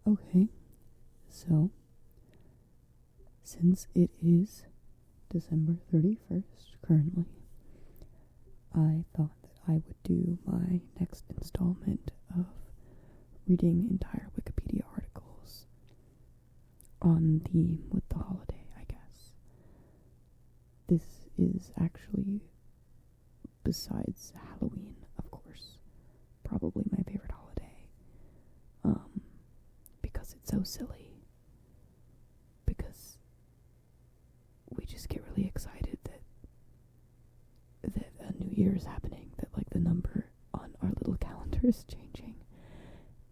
Okay, so since it is December 31st currently, I thought that I would do my next installment of reading entire Wikipedia articles on theme with the holiday, I guess. This is actually, besides Halloween, of course, probably my favorite holiday, because it's so silly, because we just get really excited that a new year is happening, that like the number on our little calendar is changing,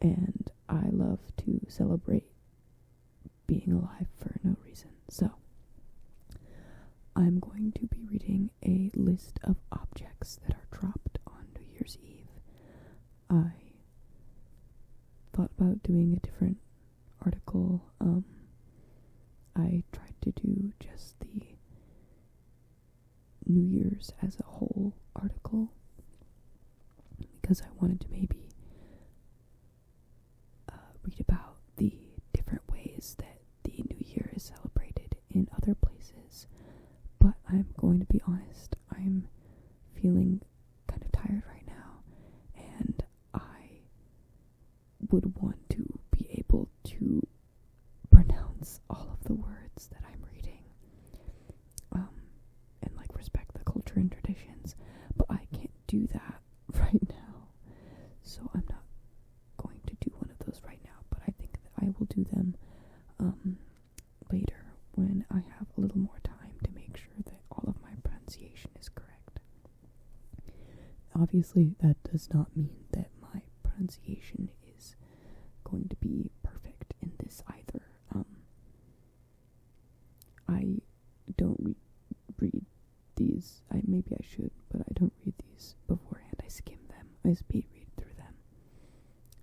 and I love to celebrate being alive for no reason. So I'm going to be reading a list of objects that are dropped on New Year's Eve. I thought about doing a different article. I tried to do just the New Year's as a whole article because I wanted to maybe read about the different ways that the New Year is celebrated in other places. But I'm going to be honest, I'm feeling kind of tired right now, and I would want to be able to pronounce all of the words that I'm reading, and like respect the culture and traditions, but I can't do that right now, so I'm not going to do one of those right now, but I think that I will do them later when I have a little more time to make sure that all of my pronunciation is correct. Obviously, that does not mean that my pronunciation is going to be perfect in this either. I don't read these. Maybe I should, but I don't read these beforehand. I skim them. I speed read through them.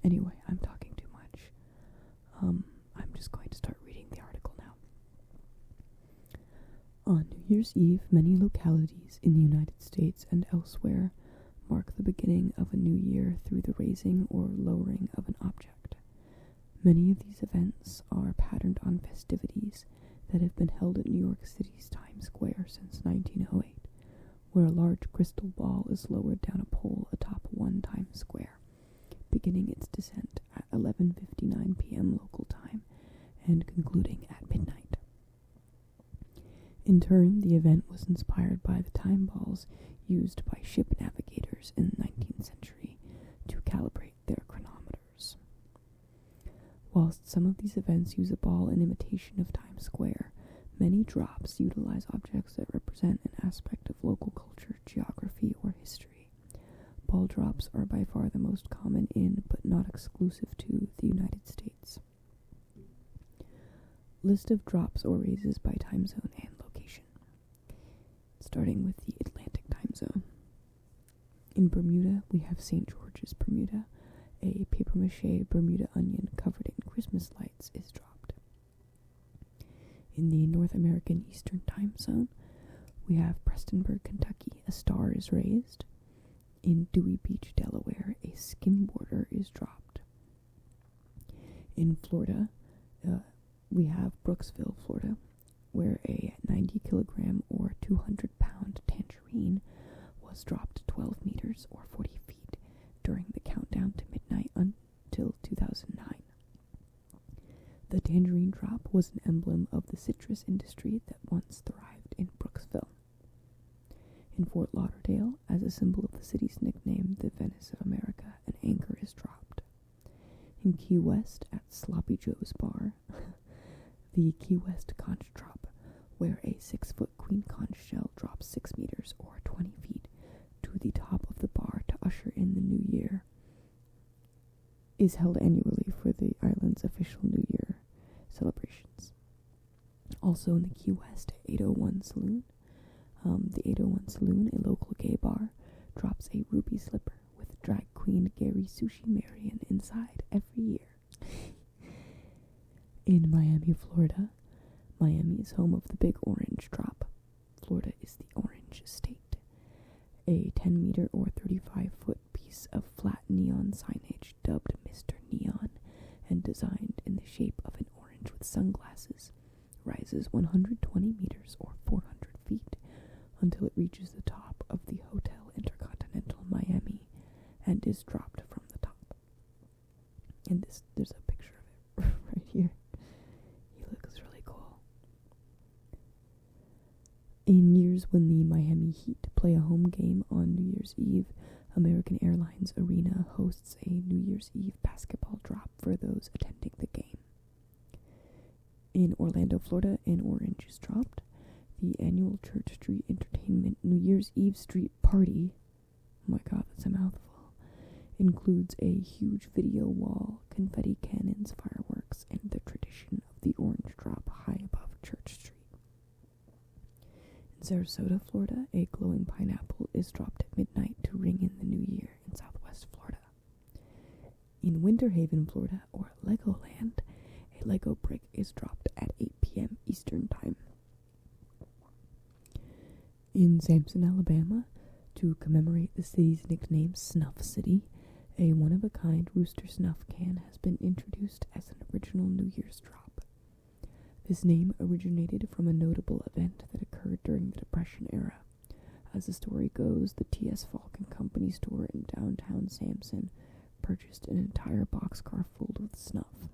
Anyway, I'm talking too much. I'm just going to start reading the article now. On New Year's Eve, many localities in the United States and elsewhere mark the beginning of a new year through the raising or lowering of an object. Many of these events are patterned on festivities that have been held at New York City's Times Square since 1908, where a large crystal ball is lowered down a pole atop one Times Square, beginning its descent at 11:59 p.m. local time and concluding at midnight. In turn, the event was inspired by the time balls used by ship navigators in the 19th century to calibrate their chronometers. Whilst some of these events use a ball in imitation of Times Square, many drops utilize objects that represent an aspect of local culture, geography, or history. Ball drops are by far the most common in, but not exclusive to, the United States. List of drops or raises by time zone and location. Starting with the Atlantic time zone. In Bermuda, we have St. George's, Bermuda. A papier-mâché Bermuda onion covered in Christmas lights is dropped. In the North American Eastern time zone, we have Prestonburg, Kentucky. A star is raised. In Dewey Beach, Delaware, a skimboarder is dropped. In Florida, we have Brooksville, Florida, where a 90-kilogram or 200-pound tangerine was dropped 12 meters or 40 feet during the countdown to midnight until 2009. The tangerine drop was an emblem of the citrus industry that once thrived in Brooksville. In Fort Lauderdale, as a symbol of the city's nickname, the Venice of America, an anchor is dropped. In Key West, at Sloppy Joe's Bar, the Key West conch drop, where a 6-foot queen conch shell drops 6 meters or 20 feet to the top of the bar to usher in the new year, is held annually for the island's official New Year celebrations. Also in the Key West 801 Saloon, the 801 Saloon, a local gay bar, drops a ruby slipper with drag queen Gary Sushi Marion inside every year. In Miami, Florida, Miami is home of the Big Orange Drop. Florida is the Orange State. A 10-meter or 35-foot piece of flat neon signage dubbed Mr. Neon and designed in the shape of an orange with sunglasses, rises 120 meters or 400 feet until it reaches the top of the Hotel Intercontinental Miami and is dropped from the top. And there's a picture of it right here. He looks really cool. In years when the Miami Heat play a home game on New Year's Eve, American Airlines Arena hosts a New Year's Eve basketball drop for those attending the game. In Orlando, Florida, an orange is dropped. The annual Church Street Entertainment New Year's Eve Street Party, oh my god, that's a mouthful, includes a huge video wall, confetti cannons, fireworks, and the tradition of the orange drop high above Church Street. In Sarasota, Florida, a glowing pineapple is dropped at midnight to ring in the new year in Southwest Florida. In Winter Haven, Florida, or Legoland, a Lego brick is dropped at 8 p.m. Eastern Time. In Sampson, Alabama, to commemorate the city's nickname Snuff City, a one-of-a-kind rooster snuff can has been introduced as an original New Year's drop. This name originated from a notable event that occurred during the Depression era. As the story goes, the T.S. Falk and Company store in downtown Sampson purchased an entire boxcar full of snuff.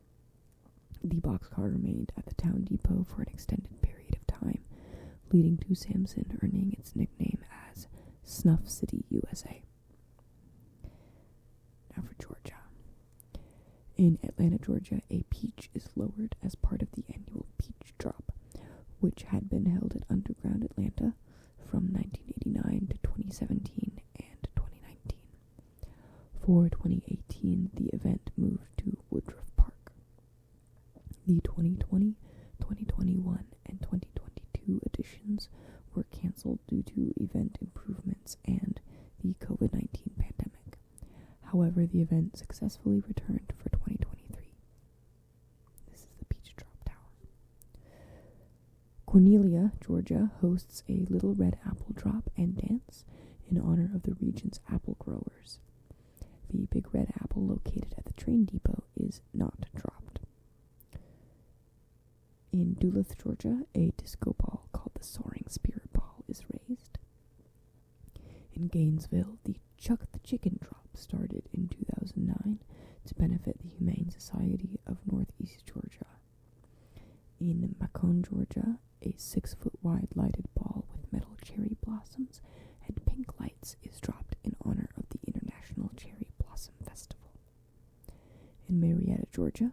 The boxcar remained at the town depot for an extended period of time, leading to Sampson earning its nickname as Snuff City, USA. Now for Georgia. In Atlanta, Georgia, a peach is lowered as part of the annual Peach Drop, which had been held at Underground Atlanta from 1989 to 2017 and 2019. For 2018, the event moved to Woodruff Park. The 2020, 2021, and 2022 editions were canceled due to event improvements and the COVID-19 pandemic. However, the event successfully returned for 2023. This is the Peach Drop Tower. Cornelia, Georgia, hosts a Little Red Apple Drop and Dance in honor of the region's apple growers. The Big Red Apple located at the train depot is not dropped. In Duluth, Georgia, a disco ball called the Soaring Spirit Ball is raised. In Gainesville, the Chuck the Chicken Drop started in 2009 to benefit the Humane Society of Northeast Georgia. In Macon, Georgia, a 6-foot-wide lighted ball with metal cherry blossoms and pink lights is dropped in honor of the International Cherry Blossom Festival. In Marietta, Georgia,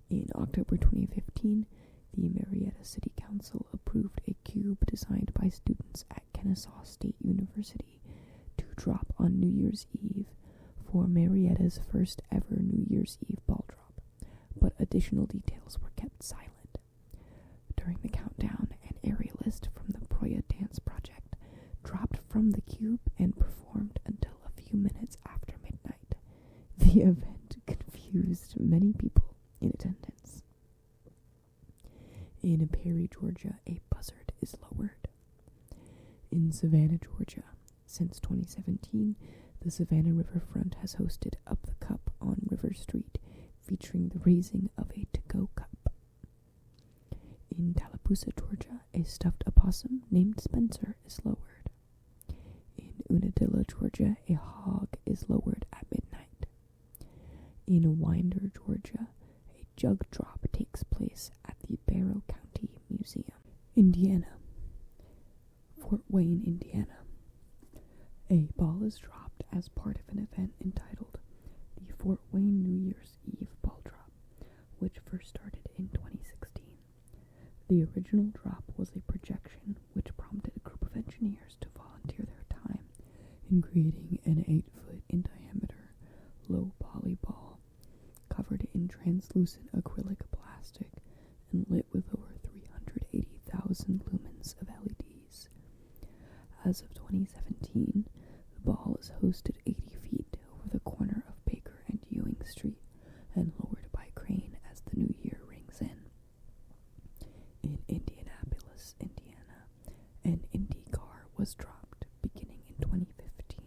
in October 2015, the Marietta City Council approved a cube designed by students at Kennesaw State University to drop on New Year's Eve for Marietta's first ever New Year's Eve ball drop, but additional details were kept silent. During the countdown, an aerialist from the Proya Dance Project dropped from the cube and performed until a few minutes after midnight. The event confused many people in attendance. In Perry, Georgia, a buzzard is lowered. In Savannah, Georgia, since 2017, the Savannah Riverfront has hosted Up the Cup on River Street, featuring the raising of a to-go cup. In Tallapoosa, Georgia, a stuffed opossum named Spencer is lowered. In Unadilla, Georgia, a hog is lowered at midnight. In Winder, Georgia, a jug drop takes place at the Barrow County Museum. Indiana. Fort Wayne, Indiana. A ball is dropped as part of an event entitled the Fort Wayne New Year's Eve Ball Drop, which first started in 2016. The original drop was a projection which prompted a group of engineers to volunteer their time in creating an 8-foot in diameter low poly ball covered in translucent acrylic plastic and lit with over 380,000 lumens of LEDs. As of 2017, the ball is hosted 80 feet over the corner of Baker and Ewing Street and lowered by crane as the new year rings in. In Indianapolis, Indiana, an Indy car was dropped beginning in 2015.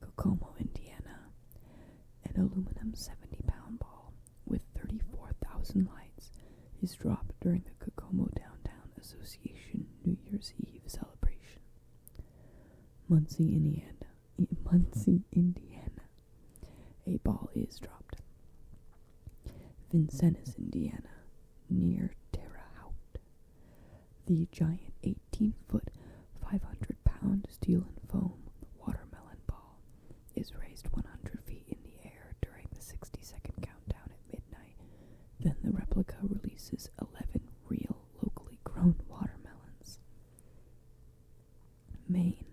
Kokomo, Indiana, an aluminum 70-pound ball Thousand Lights is dropped during the Kokomo Downtown Association New Year's Eve celebration. Muncie, Indiana. A ball is dropped. Vincennes, Indiana, near Terre Haute. The giant 18-foot, 500-pound steel and foam watermelon ball is raised 100 feet in the air during the 60-second countdown at midnight. Then the replica releases 11 real, locally grown watermelons. Maine.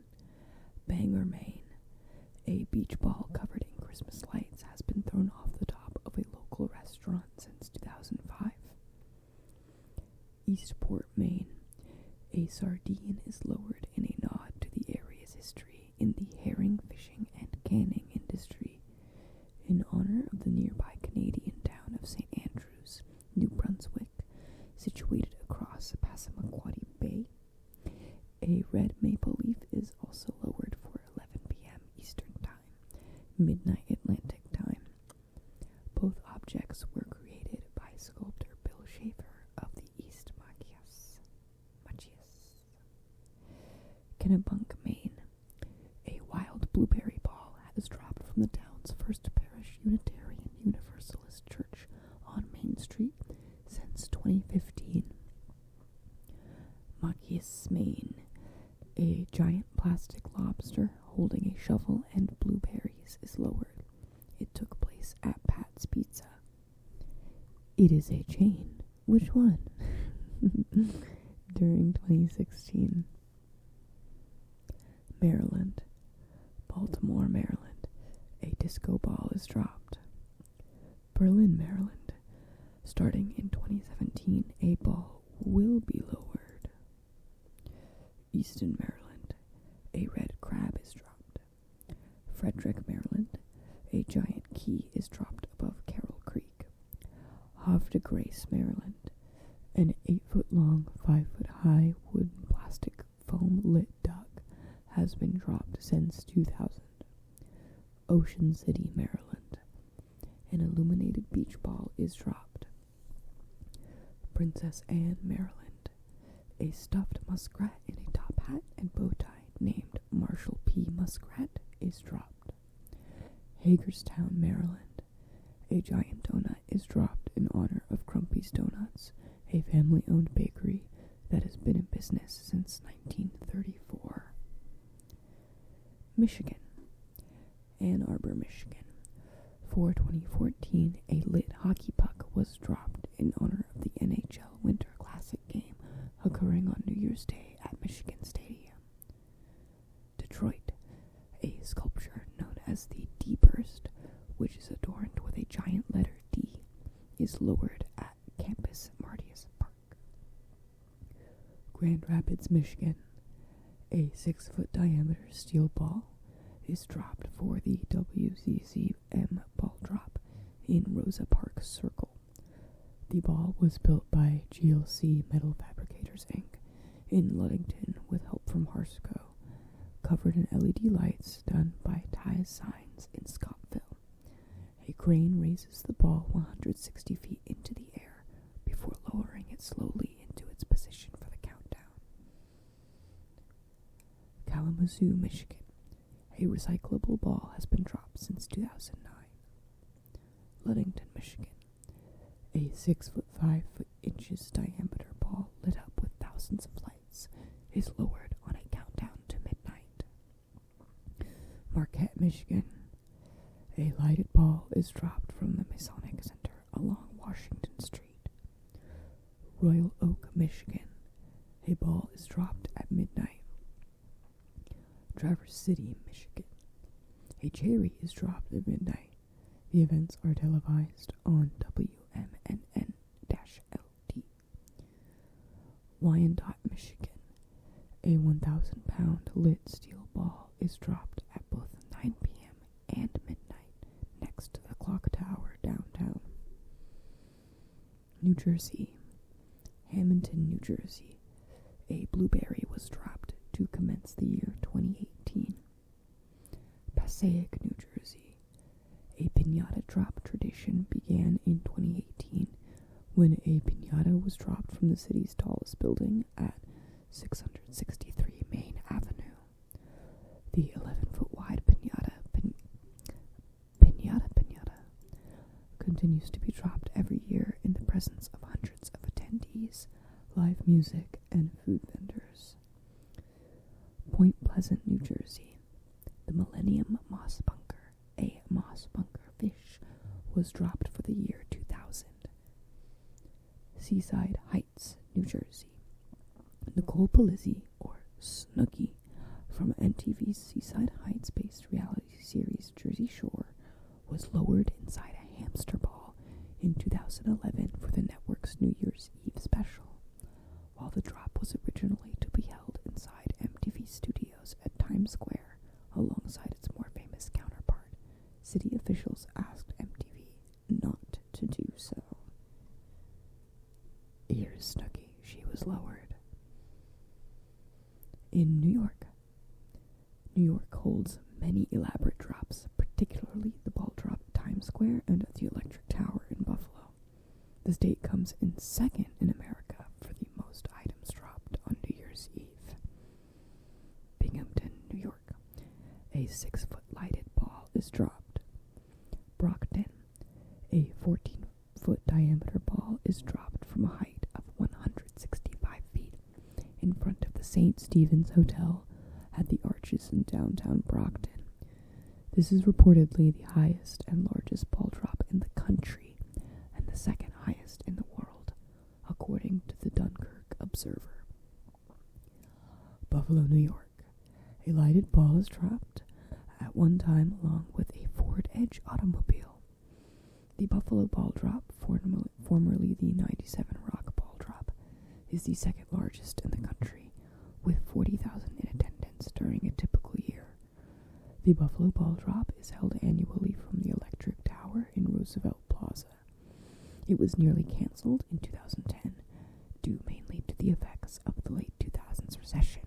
Bangor, Maine. A beach ball covered in Christmas lights has been thrown off the top of a local restaurant since 2005. Eastport, Maine. A sardine is lowered in a nod to the area's history in the herring fishing and canning industry in honor of the nearby Canadian town of St. Andrews, New Brunswick, situated across Passamaquoddy Bay. A red maple leaf is also lowered for 11 p.m. Eastern Time, midnight Atlantic Time. Both objects were created by sculptor Bill Schaefer of the East Machias. Kennebunk, Maine. A wild blueberry ball has dropped from the town's First Parish Unitarian Universalist Church on Main Street since 2015. Machias, Maine. A giant plastic lobster holding a shovel and blueberries is lowered. It took place at Pat's Pizza. It is a chain. Which one? During 2016. Maryland. Baltimore, Maryland. A disco ball is dropped. Berlin, Maryland. Starting in 2017, a ball will be lowered. Easton, Maryland. A red crab is dropped. Frederick, Maryland. A giant key is dropped above Carroll Creek. Havre de Grace, Maryland. An 8-foot-long, 5-foot-high wooden plastic foam lit duck has been dropped since 2000. Ocean City, Maryland. An illuminated beach ball is dropped. Princess Anne, Maryland. A stuffed muskrat in a top hat and bow tie named Marshall P. Muskrat is dropped. Hagerstown, Maryland. A giant donut is dropped in honor of Crumpy's Donuts, a family-owned bakery that has been in business since 1934. Michigan. Ann Arbor, Michigan. For 2014, a lit hockey puck was dropped in honor of the NHL Winter Classic game occurring on New Year's Day at Michigan Stadium. Detroit. A sculpture known as the D-Burst, which is adorned with a giant letter D, is lowered at Campus Martius Park. Grand Rapids, Michigan. A 6-foot diameter steel ball is dropped for the WCCM ball drop in Rosa Parks Circle. The ball was built by GLC Metal Fabricators Inc. in Ludington with help from Harsco, covered in LED lights done by Ties Signs in Scottville. A crane raises the ball 160 feet into the air before lowering it slowly into its position for the countdown. Kalamazoo, Michigan. A recyclable ball has been dropped since 2009. Ludington, Michigan. A 6-foot 5 inches diameter ball lit up with thousands of lights is lowered on a countdown to midnight. Marquette, Michigan. A lighted ball is dropped from the Masonic Center along Washington Street. Royal Oak, Michigan. A ball is dropped at midnight. Traverse City, Michigan. A cherry is dropped at midnight. The events are televised on WMNN-LD. Wyandotte, Michigan. A 1,000-pound lit steel ball is dropped at both 9 p.m. and midnight next to the clock tower downtown. New Jersey. Hamilton, New Jersey. A blueberry was dropped to commence the year 2018. Passaic, New Jersey. A piñata drop tradition began in 2018 when a piñata was dropped from the city's tallest building at 663 Main Avenue. The 11-foot wide piñata continues to be dropped every year in the presence of hundreds of attendees, live music, and food vendors. Point Pleasant, New Jersey. The Millennium Moss Bunker, a moss bunker fish, was dropped for the year 2000. Seaside Heights, New Jersey. Nicole Polizzi, or Snooki, from MTV's Seaside Heights-based reality series Jersey Shore, was lowered inside a hamster ball in 2011 for the network's New Year's Eve special. While the drop was originally to be held inside MTV Studios at Times Square alongside its more famous counterpart, city officials asked MTV not to do so. Here's Snooki. She was lowered. In New York. New York holds many elaborate drops, particularly the ball drop at Times Square and at the Electric Tower in Buffalo. The state comes in second in America for the most items dropped on New Year's Eve. Binghamton, New York. A 6-foot lighted ball is dropped. Brockton. A 14-foot diameter ball is dropped from a height of 165 feet in front of the St. Stephen's Hotel at the Arches in downtown Brockton. This is reportedly the highest and largest ball drop in the country and the second highest in the world, according to the Dunkirk Observer. Buffalo, New York. A lighted ball is dropped at one time along with a Ford Edge automobile. The Buffalo ball drop, formerly the 97 Rock ball drop, is the second largest in the country, with 40,000 in attendance during a typical year. The Buffalo ball drop is held annually from the Electric Tower in Roosevelt Plaza. It was nearly canceled in 2010, due mainly to the effects of the late 2000s recession,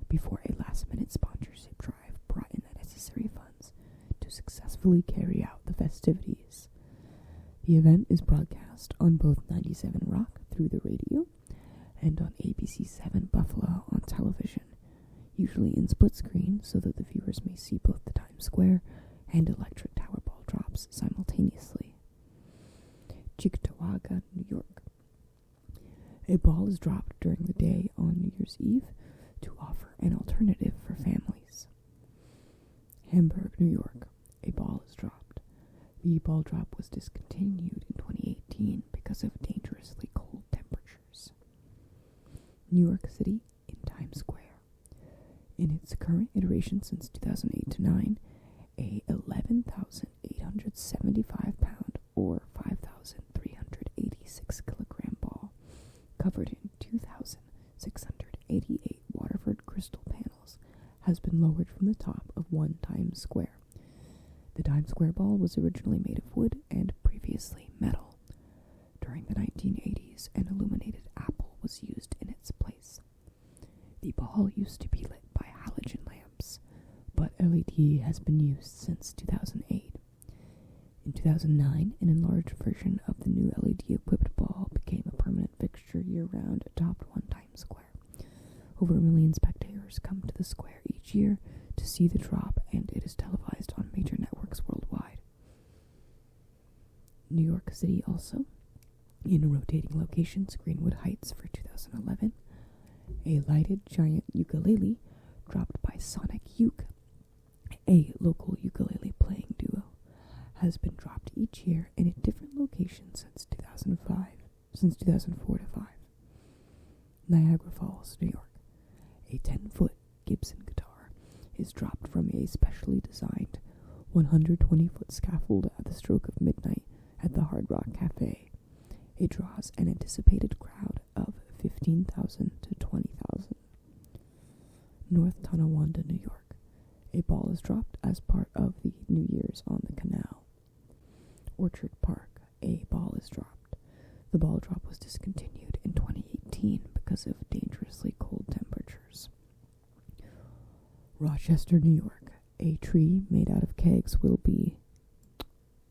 before a last-minute sponsorship drive brought in the necessary funds to successfully carry out the festivities. The event is broadcast on both 97 Rock through the radio and on ABC 7 Buffalo on television, usually in split screen so that the viewers may see both the Times Square and Electric Tower ball drops simultaneously. Cheektowaga, New York. A ball is dropped during the day on New Year's Eve to offer an alternative for families. Hamburg, New York. A ball is dropped. The ball drop was discontinued in 2018 because of dangerously cold temperatures. New York City in Times Square. In its current iteration since 2008 to 9, a 11,875 pound or 5,386 kilogram ball covered in 2,688 Waterford crystal panels has been lowered from the top of one Times Square. The Times Square ball was originally made of wood and previously metal. During the 1980s, an illuminated apple was used in its place. The ball used to be lit by halogen lamps, but LED has been used since 2008. In 2009, an enlarged version of the new LED-equipped ball became a permanent fixture year-round atop one Times Square. Over 1 million spectators come to the square each year to see the drop, and it is televised on major networks worldwide. New York City also. In rotating locations, Greenwood Heights for 2011. A lighted giant ukulele dropped by Sonic Uke, a local ukulele playing duo, has been dropped each year in a different location since 2004 to 5. Niagara Falls, New York. A 10-foot Gibson guitar is dropped from a specially designed 120-foot scaffold at the stroke of midnight at the Hard Rock Cafe. It draws an anticipated crowd of 15,000 to 20,000. North Tonawanda, New York. A ball is dropped as part of the New Year's on the Canal. Orchard Park. A ball is dropped. The ball drop was discontinued in 2018 because of dangerously cold temperatures. Rochester, New York. A tree made out of kegs will be...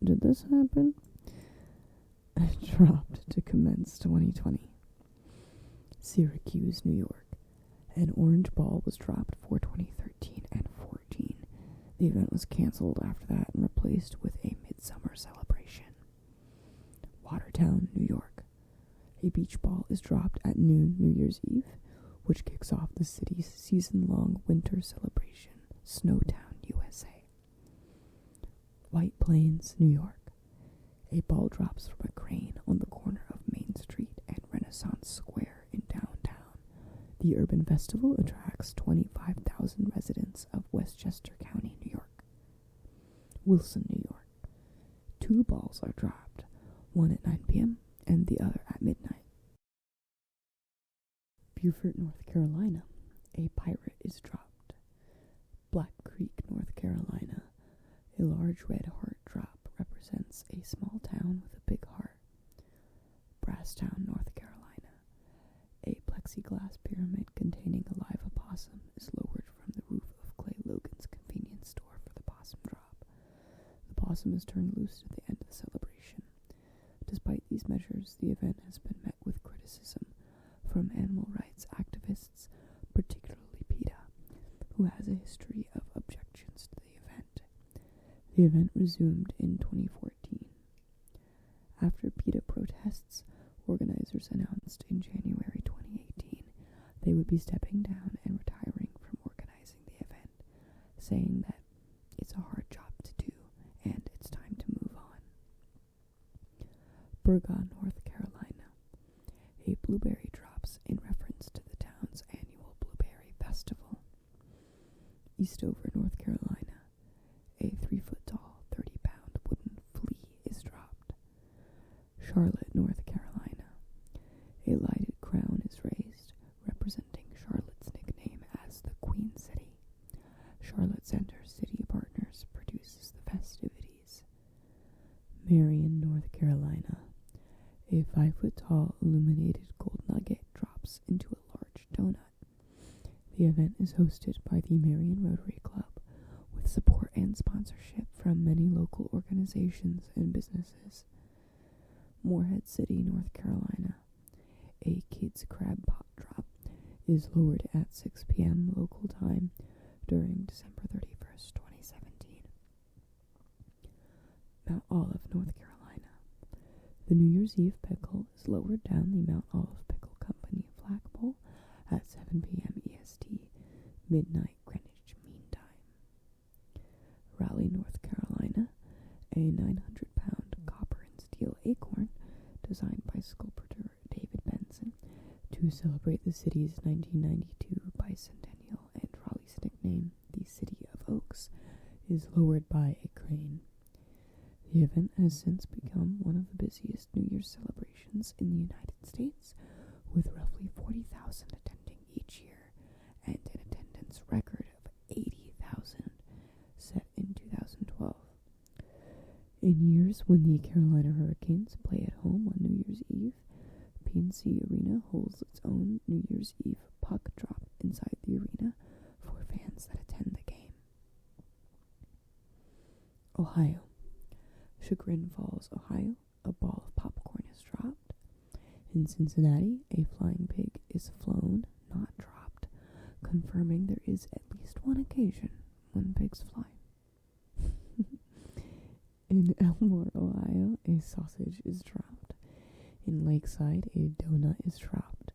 Did this happen? A dropped to commence 2020. Syracuse, New York. An orange ball was dropped for 2013 and 14. The event was canceled after that and replaced with a midsummer celebration. Watertown, New York. A beach ball is dropped at noon New Year's Eve, which kicks off the city's season-long winter celebration, Snowtown, USA. White Plains, New York. A ball drops from a crane on the corner of Main Street and Renaissance Square in downtown. The Urban Festival attracts 25,000 residents of Westchester County, New York. Wilson, New York. 2 balls are dropped, one at 9 p.m. and the other at midnight. Beaufort, North Carolina. A pirate is dropped. Black Creek, North Carolina. A large red heart drop represents a small town with a big heart. Brasstown, North Carolina. A plexiglass pyramid containing a live opossum is lowered from the roof of Clay Logan's convenience store for the possum drop. The possum is turned loose at the end of the celebration. Despite these measures, the event has been met with criticism from animal rights activists, particularly PETA, who has a history of objections to the event. The event resumed in 2014. After PETA protests, organizers announced in January 2018 they would be stepping down and retiring from organizing the event, saying that it's a hard job to do and it's time to move on. Burgon, North Carolina. A blueberry drops in reference to the town's annual blueberry festival. Eastover, North Carolina. A 3-foot-tall, 30-pound wooden flea is dropped. Charlotte, North Carolina. A lighted crown is raised, representing Charlotte's nickname as the Queen City. Charlotte Center City Partners produces the festivities. Marion, North Carolina. A 5-foot-tall illuminated gold nugget drops into a large donut. The event is hosted by the Marion Rotary Club, with support and sponsorship from many local organizations and businesses. Morehead City, North Carolina. A kids' crab pot drop is lowered at 6 p.m. local time during December 31st, 2017. Mount Olive, North Carolina. The New Year's Eve pickle is lowered down the Mount Olive Pickle Company flagpole at 7 p.m. EST, midnight Greenwich Mean Time. Raleigh, North Carolina. A 900-pound copper and steel acorn designed by sculptor David Benson to celebrate the city's 1992 bicentennial and Raleigh's nickname, the City of Oaks, is lowered by a crane. The event has since become one of the busiest New Year's celebrations in the United States, with roughly 40,000 attending each year and an attendance record of 80,000 set in 2012. In years when the Carolina Hurricanes play at home on New Year's Eve, PNC Arena holds its own New Year's Eve puck drop inside the arena for fans that attend the game. Ohio. Chagrin Falls, Ohio. A ball of popcorn is dropped. In Cincinnati, a flying pig is flown, not dropped, confirming there is at least one occasion when pigs fly. In Elmore, Ohio, a sausage is dropped. In Lakeside, a donut is dropped.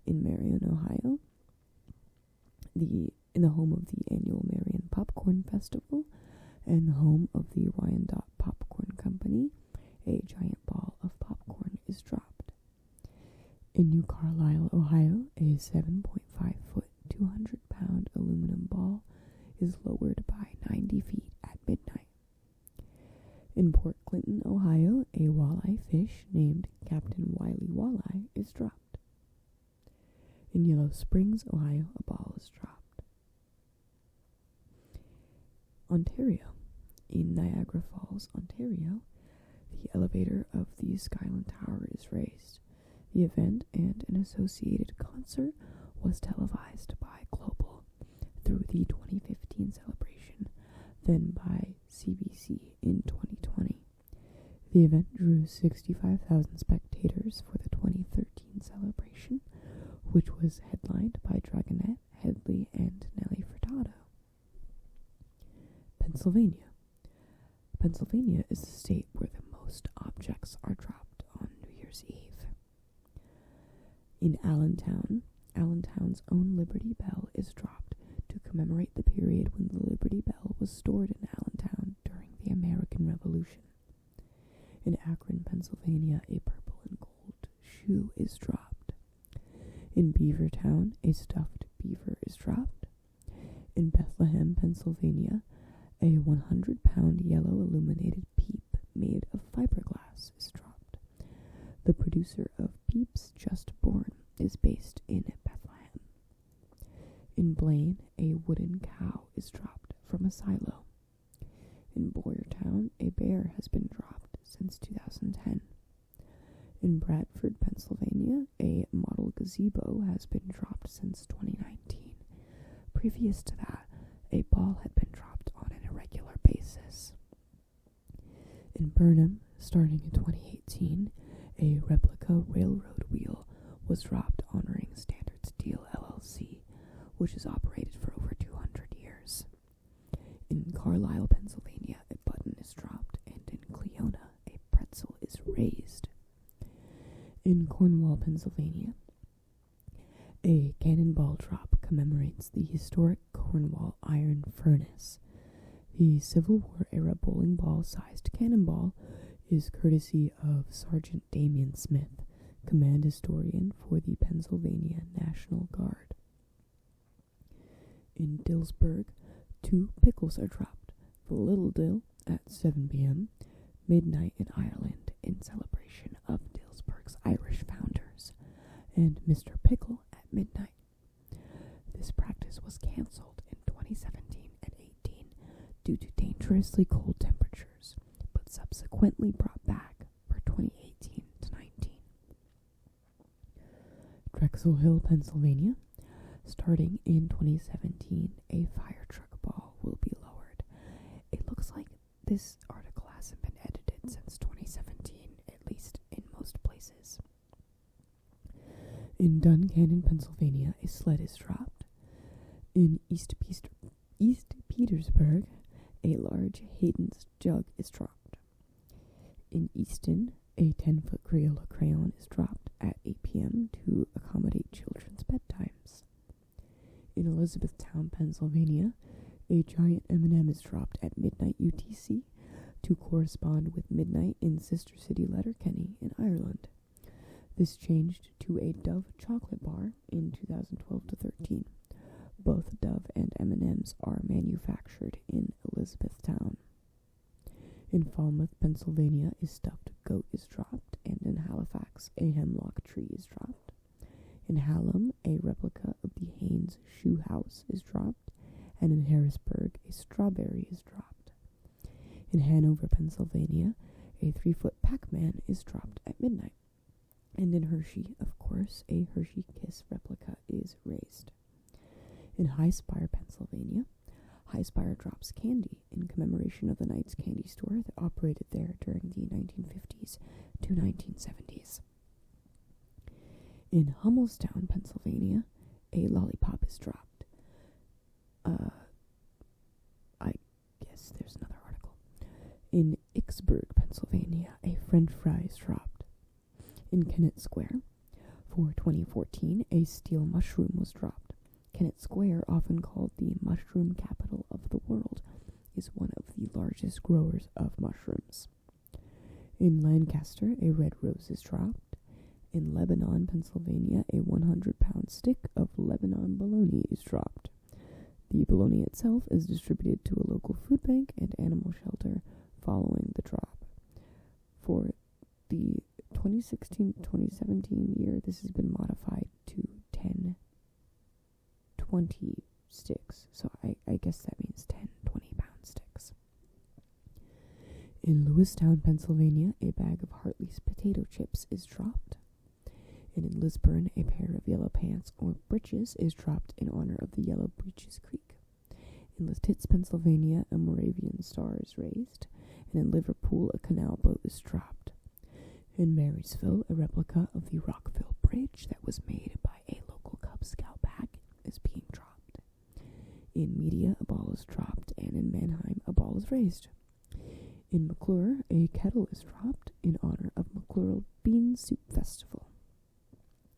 In Marion, Ohio, in the home of the annual Marion Popcorn Festival and the home of the Wyandotte Popcorn Company, a giant ball of popcorn is dropped. In New Carlisle, Ohio, a 7.5-foot, 200-pound aluminum ball is lowered by 90 feet at midnight. In Port Clinton, Ohio, a walleye fish named Captain Wiley Walleye is dropped. In Yellow Springs, Ohio, a ball is dropped. Ontario. In Niagara Falls, Ontario, the elevator of the Skyline Tower is raised. The event and an associated concert was televised by Global through the 2015 celebration, then by CBC in 2020. The event drew 65,000 spectators for the 2013 celebration, which was headlined by Dragonette, Headley, and Nelly Furtado. Pennsylvania. Pennsylvania is the state where the most objects are dropped on New Year's Eve. In Allentown, Allentown's own Liberty Bell is dropped to commemorate the period when the Liberty Bell was stored in Allentown during the American Revolution. In Akron, Pennsylvania, a purple and gold shoe is dropped. In Beavertown, a stuffed beaver is dropped. In Bethlehem, Pennsylvania, a 100-pound yellow illuminated peep made of fiberglass is dropped. The producer of Peeps Just Born is based in Bethlehem. In Blaine, a wooden cow is dropped from a silo. In Boyertown, a bear has been dropped since 2010. In Bradford, Pennsylvania, a model gazebo has been dropped since 2019. Previous to that, a ball had been dropped on an irregular basis. In Burnham, starting in 2018, a replica railroad wheel was dropped honoring Standard Steel LLC, which has operated for over 200 years. In Carlisle, Pennsylvania, a button is dropped, and in Cleona, a pretzel is raised. In Cornwall, Pennsylvania, a cannonball drop commemorates the historic Cornwall Iron Furnace. The Civil War-era bowling ball-sized cannonball is courtesy of Sergeant Damian Smith, command historian for the Pennsylvania National Guard. In Dillsburg, 2 pickles are dropped, the Little Dill at 7 p.m., midnight in Ireland in celebration of Dillsburg's Irish founders, and Mr. Pickle at midnight. This practice was cancelled in 2017 and 18 due to dangerously cold temperatures, but subsequently brought back for 2018 to 19. Drexel Hill, Pennsylvania. Starting in 2017, a fire truck ball will be lowered. It looks like this article hasn't been edited since 2017, at least in most places. In Duncannon, Pennsylvania, a sled is dropped. In East Petersburg, a large Hayden's jug is dropped. In Easton, a 10-foot Crayola crayon is dropped at 8 p.m. to accommodate children's bedtimes. In Elizabethtown, Pennsylvania, a giant M&M is dropped at midnight UTC to correspond with midnight in sister city Letterkenny in Ireland. This changed to a Dove chocolate bar in 2012 to 13. Both Dove and M&Ms are manufactured in Elizabethtown. In Falmouth, Pennsylvania, a stuffed goat is dropped, and in Halifax, a hemlock tree is dropped. In Hallam, a replica of the Haynes Shoe House is dropped, and in Harrisburg, a strawberry is dropped. In Hanover, Pennsylvania, a 3-foot Pac-Man is dropped at midnight. And in Hershey, of course, a Hershey Kiss replica is raised. In High Spire, Pennsylvania, High Spire drops candy in commemoration of the Knight's Candy Store that operated there during the 1950s to 1970s. In Hummelstown, Pennsylvania, a lollipop is dropped. I guess there's another article. In Icksburg, Pennsylvania, a French fry is dropped. In Kennett Square, for 2014, a steel mushroom was dropped. Kennett Square, often called the mushroom capital of the world, is one of the largest growers of mushrooms. In Lancaster, a red rose is dropped. In Lebanon, Pennsylvania, a 100-pound stick of Lebanon bologna is dropped. The bologna itself is distributed to a local food bank and animal shelter following the drop. For the 2016-2017 year, this has been modified to 10-20 sticks, so I guess that means 10 20-pound sticks. In Lewistown, Pennsylvania, a bag of Hartley's potato chips is dropped. And in Lisburn, a pair of yellow pants or breeches is dropped in honor of the Yellow Breeches Creek. In Lititz, Pennsylvania, a Moravian star is raised. and in Liverpool, a canal boat is dropped. In Marysville, a replica of the Rockville Bridge that was made by a local Cub Scout pack is being dropped. In Media, a ball is dropped, and in Mannheim, a ball is raised. In McClure, a kettle is dropped in honor of McClure Bean Soup Festival.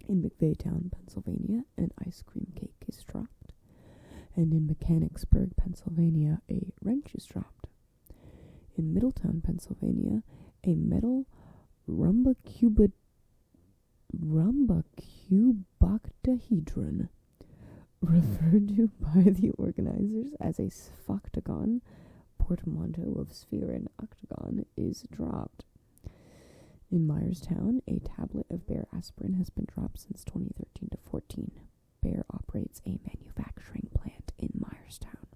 In McVeytown, Pennsylvania, an ice cream cake is dropped. And in Mechanicsburg, Pennsylvania, a wrench is dropped. In Middletown, Pennsylvania, a metal rhombocuboktahedron, referred to by the organizers as a sphoctagon, portmanteau of sphere and octagon, is dropped. In Myerstown, a tablet of Bayer aspirin has been dropped since 2013 to 14. Bayer operates a manufacturing plant in Myerstown.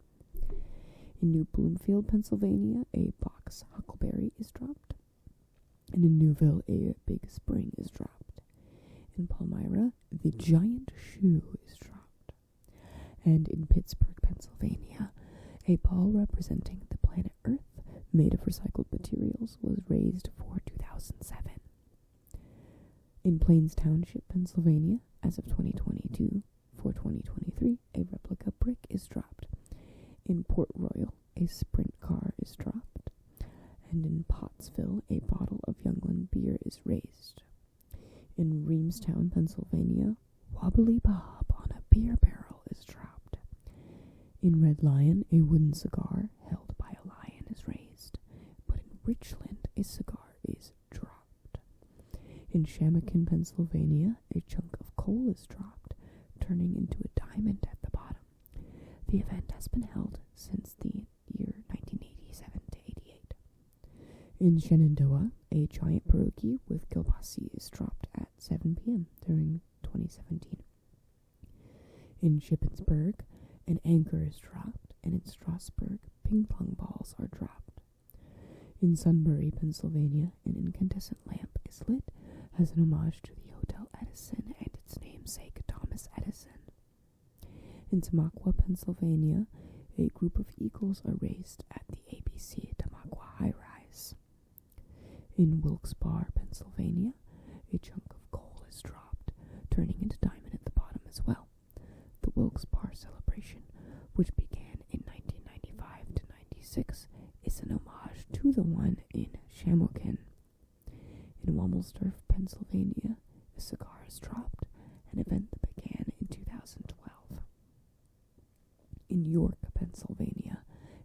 In New Bloomfield, Pennsylvania, a box huckleberry is dropped. And in Newville, a big spring is dropped. In Palmyra, the giant shoe is dropped. And in Pittsburgh, Pennsylvania, a ball representing the planet Earth made of recycled materials was raised for 2007. In Plains Township, Pennsylvania, as of 2022, for 2023, a replica brick is dropped. In Port Royal, a sprint car is dropped. And in Pottsville, a bottle of Youngland beer is raised. In Reamstown, Pennsylvania, Wobbly Bob on a beer barrel is dropped. In Red Lion, a wooden cigar held by a lion is raised. But in Richland, a cigar is dropped. In Shamokin, Pennsylvania, a chunk of coal is dropped, turning into a diamond at the bottom. The event has been held since the year 1987 to 88. In Shenandoah, a giant pierogi with kielbasi is dropped at 7 p.m. during 2017. In Shippensburg, an anchor is dropped, and in Strasbourg, ping pong balls are dropped. In Sunbury, Pennsylvania, an incandescent lamp is lit as an homage to the Hotel Edison and its namesake, Thomas Edison. In Tamaqua, Pennsylvania, a group of eagles are raised at the ABC Tamaqua High Rise. In Wilkes-Barre, Pennsylvania, a chunk of coal is dropped, turning into diamond at the bottom as well. The Wilkes-Barre celebration, which began in 1995 to 96, is an homage to the one in Shamokin. In Womelsdorf, Pennsylvania, a cigar is dropped, an event that began in 2012. In York, Pennsylvania,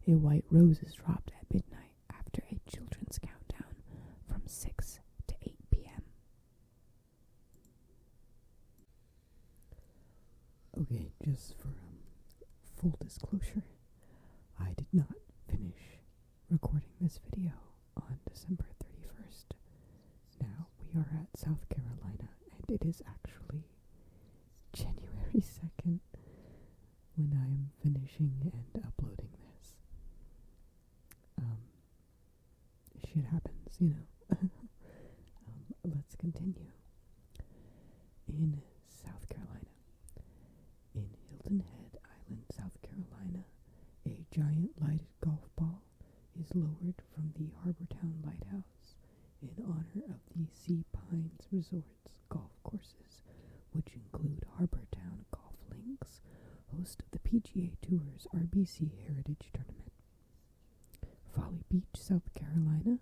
a white rose is dropped at midnight after a children's countdown from 6 to 8 p.m. Okay, just for full disclosure, I did not finish recording this video on December 31st. Now we are at South Carolina, and it is actually January 2nd when I am finishing and uploading this. Shit happens, you know. Let's continue. In South Carolina, in Hilton Head Island, South Carolina, a giant lighted golf ball is lowered from the Harbortown Lighthouse in honor of the Sea Pines Resorts golf courses, which include Harbortown Golf Links, host of the PGA Tour's RBC Heritage Tournament. Folly Beach, South Carolina,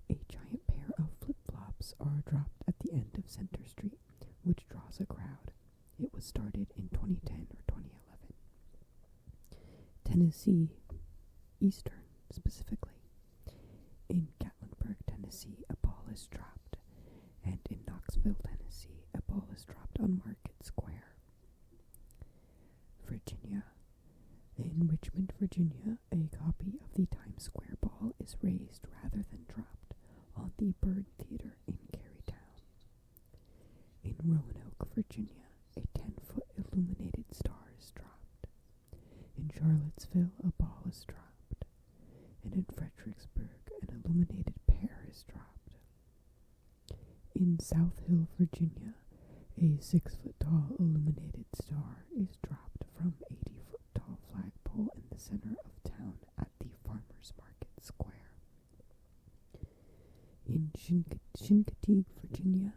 a giant pair of flip-flops are dropped at the end of Center Street, which draws a crowd. It was started in 2010 or 2011. Tennessee, Eastern specifically. In Gatlinburg, Tennessee, a ball is dropped, and in Knoxville, Tennessee, a ball is dropped on Market Square. Virginia. In Richmond, Virginia, a copy of the Times Square ball is raised rather than dropped on the Byrd Theater in Carytown. In Roanoke, Virginia, a 10-foot illuminated star is dropped. In Charlottesville, a ball is dropped. And in Fredericksburg, an illuminated pear is dropped. In South Hill, Virginia, a 6-foot-tall illuminated star is dropped from 80-foot-tall flagpole in the center of town at the Farmers Market Square. Chincoteague, Virginia,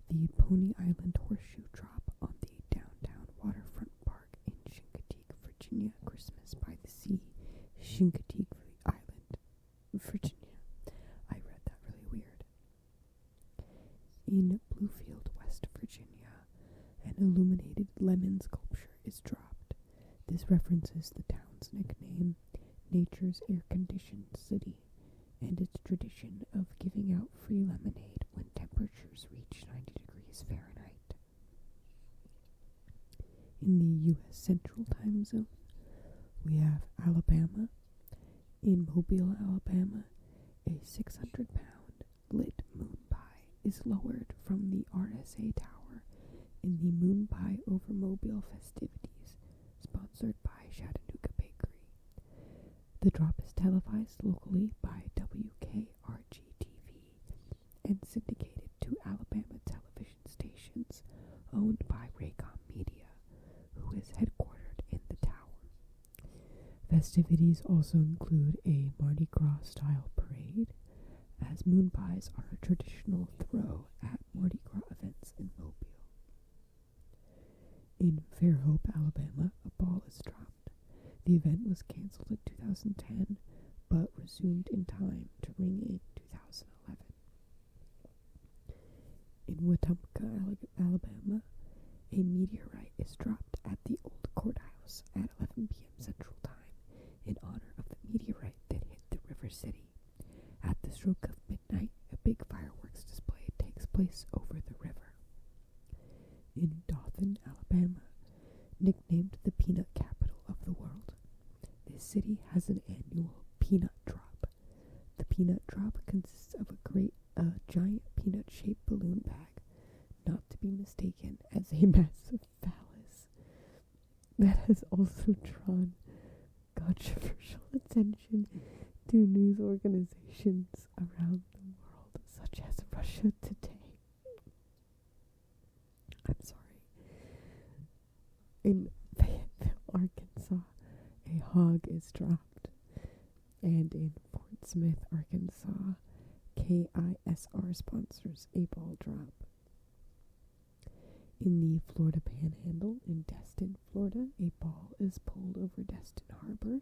the Pony Island Horseshoe Drop on the downtown waterfront park in Chincoteague, Virginia. Christmas by the Sea, Chincoteague Island, Virginia. I read that really weird. In Bluefield, West Virginia, an illuminated lemon sculpture is dropped. This references the town's nickname, Nature's Air-Conditioned City, and its tradition of giving out free lemonade when temperatures reach 90 degrees Fahrenheit. In the U.S. Central Time Zone, we have Alabama. In Mobile, Alabama, a 600-pound lit moon pie is lowered from the RSA Tower in the Moon Pie over Mobile festivities, sponsored by Chattanooga Bakery. The drop is televised locally by WKRG-TV and syndicated to Alabama television stations owned by Raycom Media, who is headquartered in the tower. Festivities also include a Mardi Gras-style parade, as moon pies are a traditional throw at Mardi Gras events in Mobile. In Fairhope, Alabama, a ball is dropped. The event was canceled in 2010, but resumed in time to ring in 2011. In Wetumpka, Alabama, a meteorite is dropped at the old courthouse at 11 p.m. Central Time in honor of the meteorite that hit the river city. At the stroke of midnight, a big fireworks display takes place over the river. In Dothan, Alabama, nicknamed the peanut capital of the world, this city has an annual peanut drop. The peanut drop consists of a giant peanut-shaped balloon bag, not to be mistaken as a massive phallus, that has also drawn controversial attention to news organizations around the world, such as Russia Today. I'm sorry. In Fayetteville, Arkansas, a hog is dropped. And in Fort Smith, Arkansas, KISR sponsors a ball drop. In the Florida Panhandle, in Destin, Florida, a ball is pulled over Destin Harbor.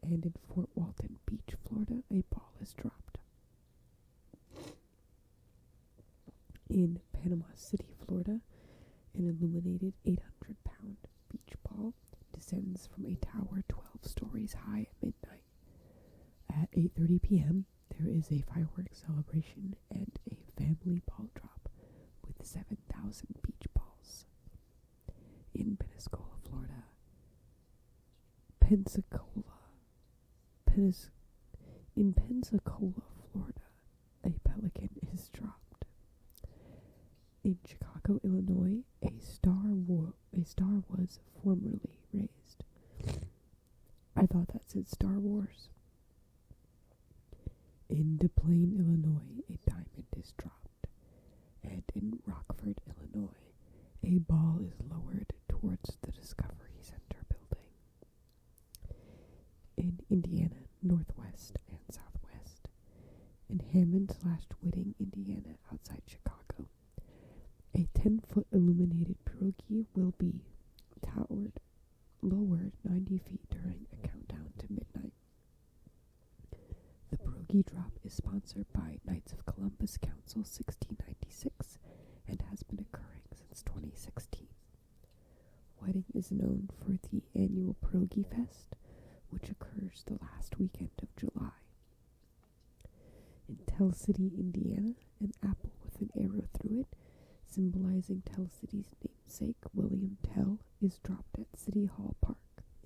And in Fort Walton Beach, Florida, a ball is dropped. In Panama City, Florida, an illuminated 800-pound beach ball descends from a tower 12 stories high at midnight. At 8:30 p.m., there is a fireworks celebration and a family ball drop with 7,000 beach balls. In Pensacola, Florida, in Pensacola, Florida, a pelican is dropped. In Chicago, Illinois, a star was formerly raised. I thought that said Star Wars. In Des Plaines, Illinois, a diamond is dropped. And in Rockford, Illinois, a ball is lowered towards the Discovery Center building. In Indiana, Northwest and Southwest, in Hammond/Whitting, Indiana, outside Chicago, a 10-foot illuminated pierogi will be lowered 90 feet during a countdown to midnight. The pierogi drop is sponsored by Knights of Columbus Council 1696 and has been occurring since 2016. Whiting is known for the annual Pierogi Fest, which occurs the last weekend of July. In Tell City, Indiana, an apple with an arrow through it, symbolizing Tell City's namesake, William Tell, is dropped at City Hall Park.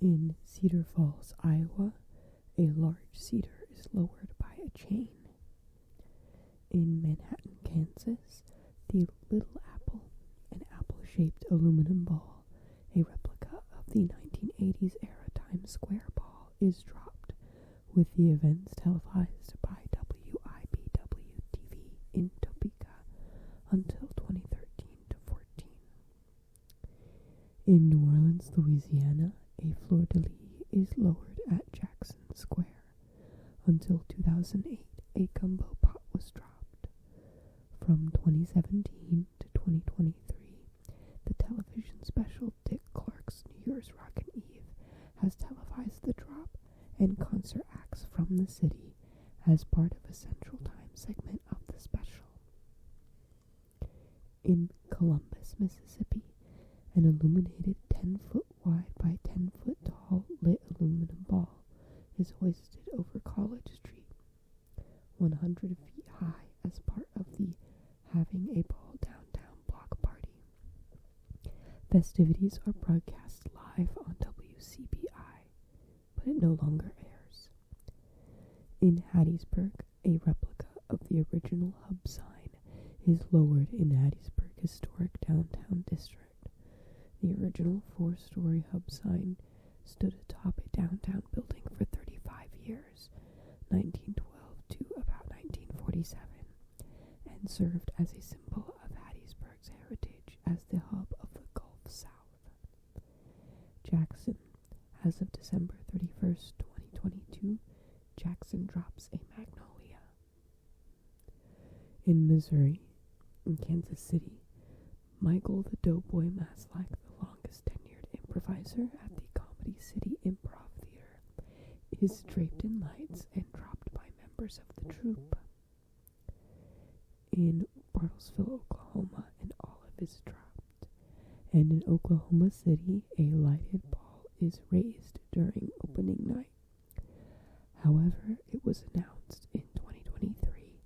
In Cedar Falls, Iowa, a large cedar is lowered by a chain. In Manhattan, Kansas, the Little Apple, an apple-shaped aluminum ball, a replica of the 1980s era Times Square ball, is dropped, with the events televised by WIBW-TV in Topeka until 2013-14. In New Orleans, Louisiana, a fleur-de-lis is lowered at Jackson Square. Until 2008, a gumbo pot was dropped. From 2017 to 2023, the television special Dick Clark's New Year's Rockin' Eve has televised the drop and concert acts from the city as part of a Central Time segment of the special. In Columbus, Mississippi, an illuminated 10-foot wide by 10-foot tall lit aluminum ball is hoisted over College Street, 100 feet high, as part of the Having a Ball Downtown block party. Festivities are broadcast live on WCBI, but it no longer airs. In Hattiesburg, a replica of the original hub sign is lowered in Hattiesburg Historic Downtown District. The original 4-story hub sign stood atop a downtown building for 35 years, 1912 to about 1947, and served as a symbol of Hattiesburg's heritage as the hub of the Gulf South. Jackson, as of December 31st, 2022, Jackson drops a magnolia. In Missouri, in Kansas City, Michael the Doughboy Maslach, the longest tenured improviser at the Comedy City Improv Theater, is draped in lights and dropped by members of the troupe. In Bartlesville, Oklahoma, an olive is dropped, and in Oklahoma City, a lighted ball is raised during opening night. However, it was announced in 2023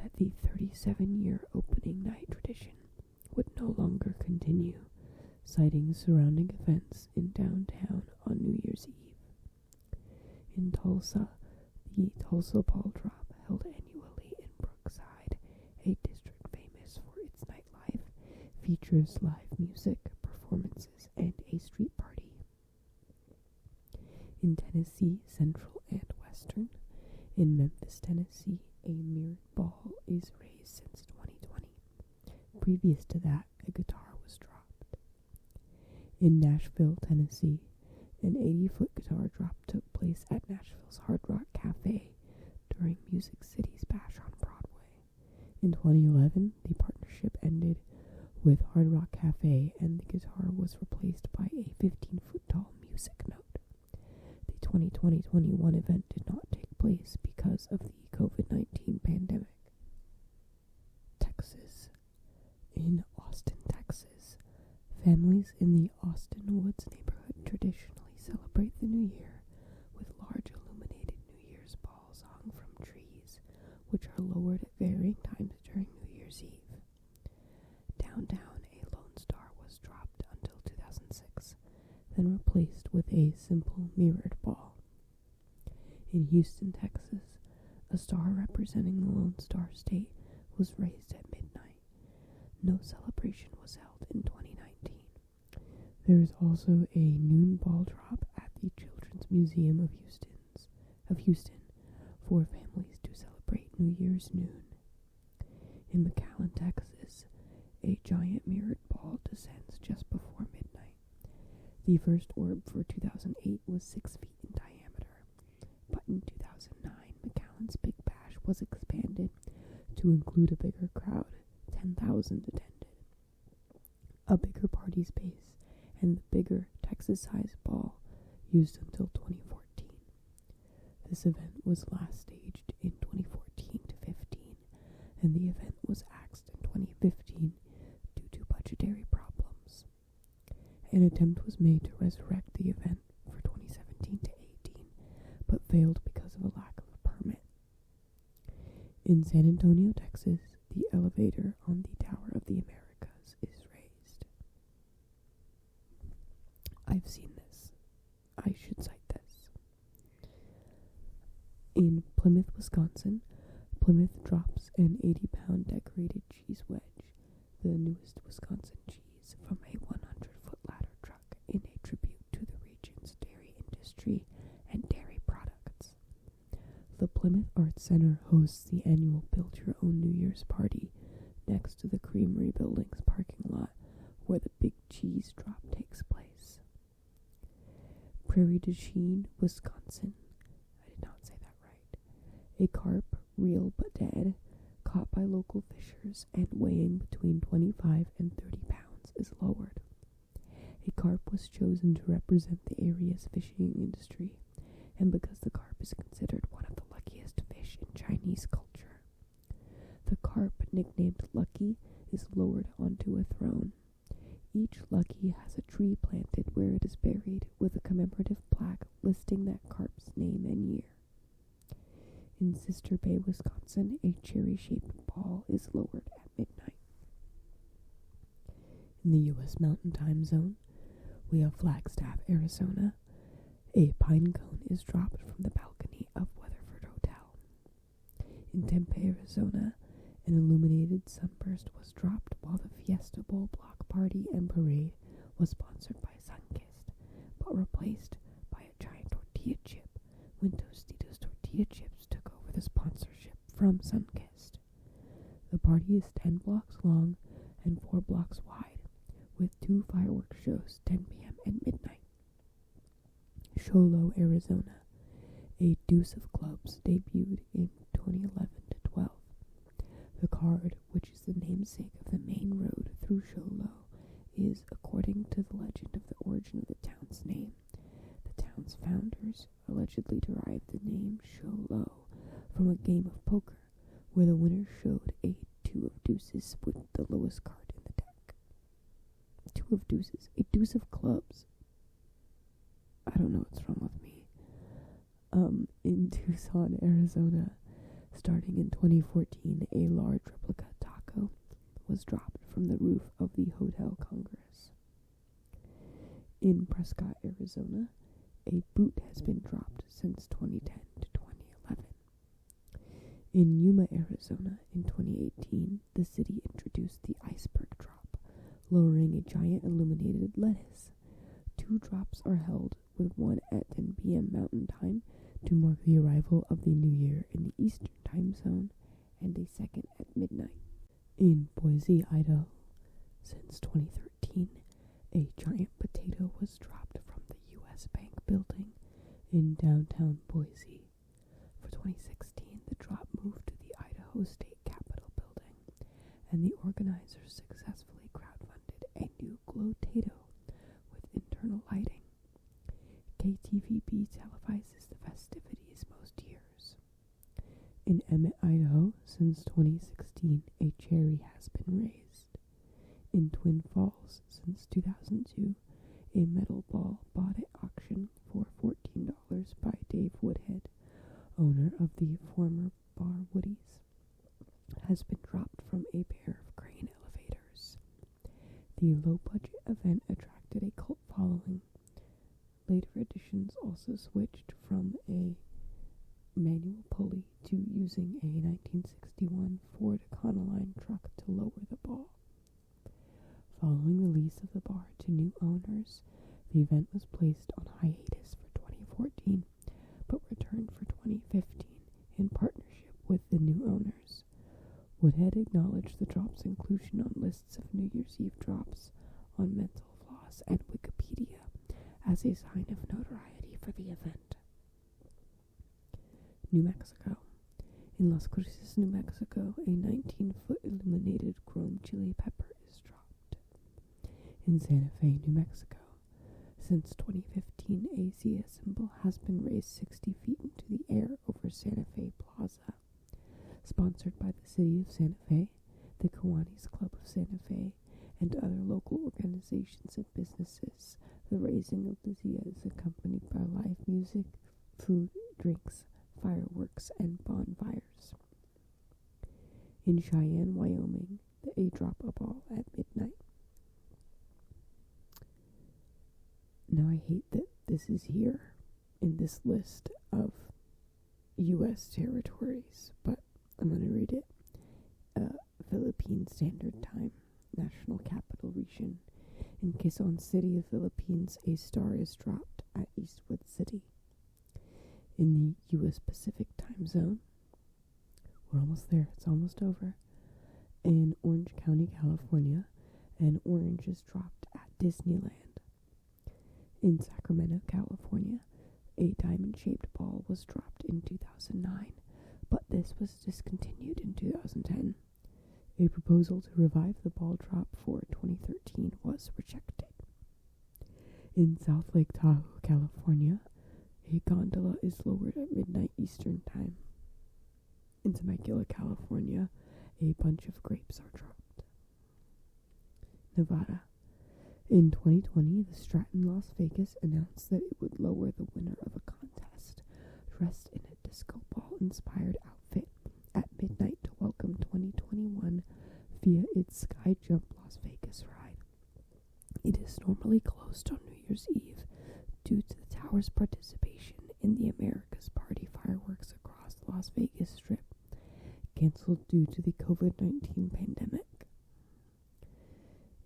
that the 37-year opening night tradition would no longer continue, citing surrounding events in downtown on New Year's Eve. In Tulsa, the Tulsa Ball Drop, held annually in Brookside, a district famous for its nightlife, features live music, performances, and a street party. In Tennessee Central and Western, in Memphis, Tennessee, a mirrored ball is raised since 2020. Previous to that, a guitar was dropped. In Nashville, Tennessee, an 80-foot guitar drop took place at Nashville's Hard Rock Cafe during Music City's Bash on Broadway. In 2011, the partnership ended with Hard Rock Cafe, and the guitar was replaced by a 15-foot tall music note. The 2020-21 event did not take place because of the COVID-19 pandemic. Texas. In Austin, Texas, families in the Austin Woods neighborhood traditionally celebrate the New Year with large illuminated New Year's balls hung from trees, which are lowered at varying times during New Year's Eve. Downtown, a Lone Star was dropped until 2006, then replaced with a simple mirrored ball. In Houston, Texas, a star representing the Lone Star State was raised at midnight. No celebration was held in 2019. There is also a noon ball drop at the Children's Museum of Houston for families to celebrate New Year's noon. In McAllen, Texas, a giant mirrored ball descends just before midnight. The first orb for 2008 was 6 feet in diameter, but in 2009, McAllen's Big Bash was expanded to include a bigger crowd. 10,000 attended, a bigger party space, and the bigger Texas-sized ball used until 2014. This event was last staged in 2014 to 15, and the event was axed in 2015 due to budgetary problems. An attempt was made to resurrect the event for 2017 to 18, but failed because of a lack of a permit. In San Antonio, Texas, the elevator on the Tower of the Americas is raised. I've seen this. I should cite this. In Plymouth, Wisconsin, Plymouth drops an 80-pound decorated cheese wedge, the newest Wisconsin cheese, from a 100-foot ladder truck in a tribute to the region's dairy industry and dairy products. The Plymouth Arts Center hosts the annual Build Your Own New Year's party next to the Creamery Building's parking lot, where the big cheese drop takes place. Prairie du Chien, Wisconsin. I did not say that right. A carp, real but dead, caught by local fishers and weighing between 25 and 30 pounds is lowered. A carp was chosen to represent the area's fishing industry, and because the carp is considered one of the luckiest fish in Chinese culture. The carp, nicknamed Lucky, is lowered onto a throne. Each Lucky has a tree planted where it is buried with a commemorative plaque listing that carp's name and year. In Sister Bay, Wisconsin, a cherry-shaped ball is lowered at midnight. In the U.S. Mountain Time Zone, we have Flagstaff, Arizona. A pine cone is dropped from the balcony of Weatherford Hotel. In Tempe, Arizona, an illuminated sunburst was dropped while the Fiesta Bowl block party and parade was sponsored by Sunkist, but replaced by a giant tortilla chip when Tostitos tortilla chips took over the sponsorship from Sunkist. The party is 10 blocks long and 4 blocks wide, with 2 fireworks shows 10 p.m. and midnight. Sholo, Arizona. A deuce of clubs debuted in 2011-12. The card, which is the namesake of the main road through Sholo, is, according to the legend of the origin of the town's name, the town's founders allegedly derived the name Sholo from a game of poker, where the winner showed a 2 of deuces with the lowest card in the deck. 2 of deuces, a deuce of clubs. I don't know what's wrong with me. In Tucson, Arizona, starting in 2014, a large replica taco was dropped from the roof of the Hotel Congress. In Prescott, Arizona, a boot has been dropped since 2010 to 2011. In Yuma, Arizona, in 2018, the city introduced the iceberg drop, lowering a giant illuminated lettuce. 2 drops are held, with one at 10 p.m. Mountain Time to mark the arrival of the new year in the Eastern Time Zone, and a second at midnight. In Boise, Idaho, since 2013, a giant potato was dropped from the U.S. Bank building in downtown Boise. For 2016, the drop moved to the Idaho State Capitol building, and the organizers successfully crowdfunded a new glow-tato with internal lighting. KTVB televises the festivities most years. In Emmett, Idaho, since 2016, a cherry has been raised. In Twin Falls, since 2002, a metal ball bought at auction for $14 by Dave Woodhead, owner of the former Bar Woodies, has been dropped from a pair of crane elevators. The low-budget event attracted a cult following. Later editions also switched from a manual pulley to using a 1961 Ford Econoline truck to lower the ball. Following the lease of the bar to new owners, the event was placed on hiatus for 2014, but returned for 2015 in partnership with the new owners. Woodhead acknowledged the drop's inclusion on lists of New Year's Eve drops on Mental Floss and Wikipedia as a sign of notoriety for the event. New Mexico. In Las Cruces, New Mexico, a 19-foot illuminated chrome chili pepper is dropped. In Santa Fe, New Mexico, since 2015, a Zia symbol has been raised 60 feet into the air over Santa Fe Plaza. Sponsored by the City of Santa Fe, the Kiwanis Club of Santa Fe, and other local organizations and businesses, the raising of the Zia is accompanied by live music, food, drinks, fireworks, and bonfires. In Cheyenne, Wyoming, they drop a ball at midnight. Now I hate that this is here in this list of U.S. territories, but I'm going to read it. Philippine Standard Time, National Capital Region. In Quezon City of Philippines, a star is dropped at Eastwood City. In the U.S. Pacific Time Zone, we're almost there, it's almost over. In Orange County, California, an orange is dropped at Disneyland. In Sacramento, California, a diamond-shaped ball was dropped in 2009, but this was discontinued in 2010. A proposal to revive the ball drop for 2013 was rejected. In South Lake Tahoe, California, a gondola is lowered at midnight Eastern Time. In Temecula, California, a bunch of grapes are dropped. Nevada. In 2020, the Stratton Las Vegas announced that it would lower the winner of a contest dressed in a disco ball-inspired outfit at midnight to welcome 2021 via its Sky Jump Las Vegas ride. It is normally closed on New Year's Eve due to the tower's participation in the America's Party fireworks across the Las Vegas Strip, canceled due to the COVID-19 pandemic.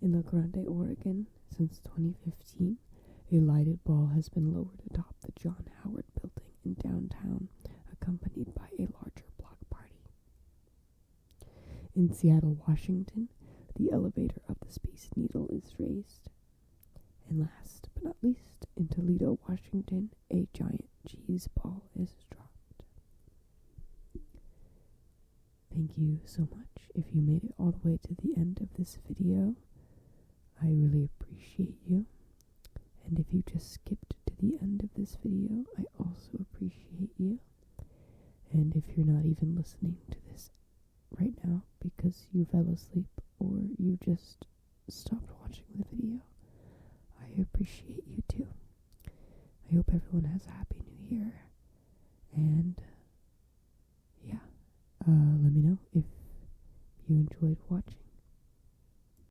In La Grande, Oregon, since 2015, a lighted ball has been lowered atop the John Howard Building in downtown, accompanied by a larger block party. In Seattle, Washington, the elevator of the Space Needle is raised. And last but not least, in Toledo, Washington, a giant cheese ball is dropped. Thank you so much if you made it all the way to the end of this video. I really appreciate you. And if you just skipped to the end of this video, I also appreciate you. And if you're not even listening to this right now because you fell asleep or you just stopped watching the video, I appreciate you too. I hope everyone has a happy new year. And yeah, let me know if you enjoyed watching.